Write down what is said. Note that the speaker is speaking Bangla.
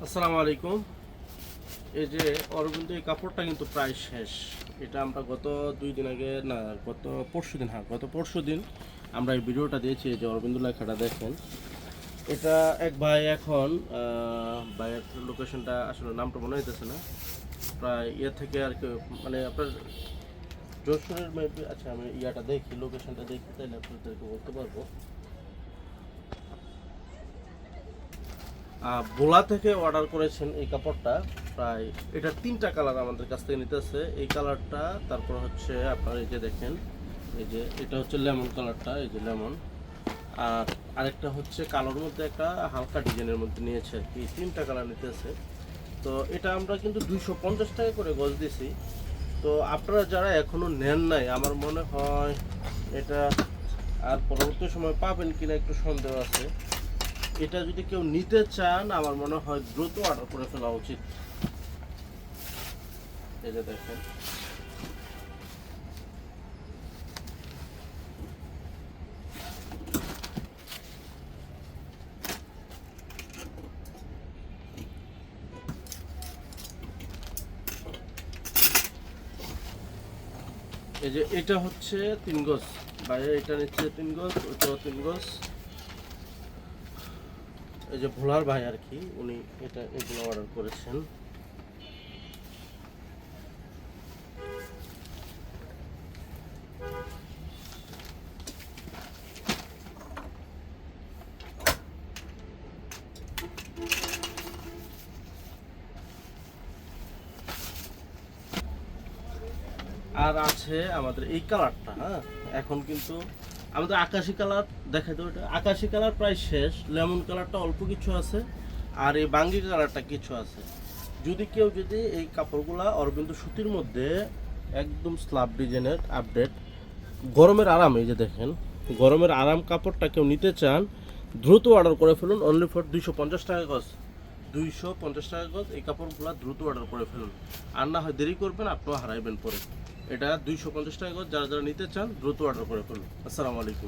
আসসালামু আলাইকুম। এই যে অরবিন্দ এই কাপড়টা কিন্তু প্রায় শেষ। এটা আমরা গত 2 দিন আগে না, গত পরশুদিন, গত পরশুদিন আমরা এই ভিডিওটা দিয়েছি। এই যে অরবিন্দ লেখাটা দেখেন, এটা এক ভাই এখন ভাইয়ের লোকেশনটা আসলে নামটা মনে হইতেছে না, প্রায় ইয়ে থেকে আর কি, মানে আপনার যশোরের মেবি। আচ্ছা, আমি ইয়াটা দেখি, লোকেশনটা দেখি, তাইলে আপনাদেরকে বলতে পারবো। ভোলা থেকে অর্ডার করেছেন এই কাপড়টা। প্রায় এটা 3টা কালার আমাদের কাছ থেকে নিতেছে। এই কালারটা, তারপর হচ্ছে আপনার এই যে দেখেন, এই যে এটা হচ্ছে লেমন কালারটা, এই যে লেমন। আর আরেকটা হচ্ছে কালোর মধ্যে একটা হালকা ডিজাইনের মধ্যে নিয়েছে আর কি। 3টা কালার নিতেছে। তো এটা আমরা কিন্তু 250 টাকা করে গজ দিছি। তো আপনারা যারা এখনো নেন নাই, আমার মনে হয় এটা আর পরবর্তী সময় পাবেন কিনা একটু সন্দেহ আছে। এটা যদি কেউ নিতে চান, আমার মনে হয় দ্রুত অর্ডার করে ফেলা উচিত। এই যে দেখেন, এই যে এটা হচ্ছে 3 গজ, বাইরে এটা নিচ্ছে 3 গজ, ওটাও 3 গজ। এই যে ভোলার ভাই আর কি, উনি এটা এগুলো অর্ডার করেছেন। আর আছে আমাদের এই কালারটা। এখন কিন্তু আমাদের আকাশি কালার দেখাই তো, এটা আকাশি কালার প্রায় শেষ। লেমন কালারটা অল্প কিছু আছে, আর এই বাঙ্গি কালারটা কিছু আছে। যদি এই কাপড়গুলা অরবিন্দ সুতির মধ্যে একদম স্ল্যাব ডিজাইনের আপডেট, গরমের আরাম, এই যে দেখেন, গরমের আরাম কাপড়টা কেউ নিতে চান, দ্রুত অর্ডার করে ফেলুন। অনলি ফর 250 টাকা গজ। 250 টাকা গজ এই কাপড়গুলো দ্রুত অর্ডার করে ফেলুন। আর না হয় দেরি করবেন, আপনিও হারাইবেন পরে। এটা 250 টাকা গজ। যারা যারা নিতে চান দ্রুত অর্ডার করে ফেলুন। আসসালামু আলাইকুম।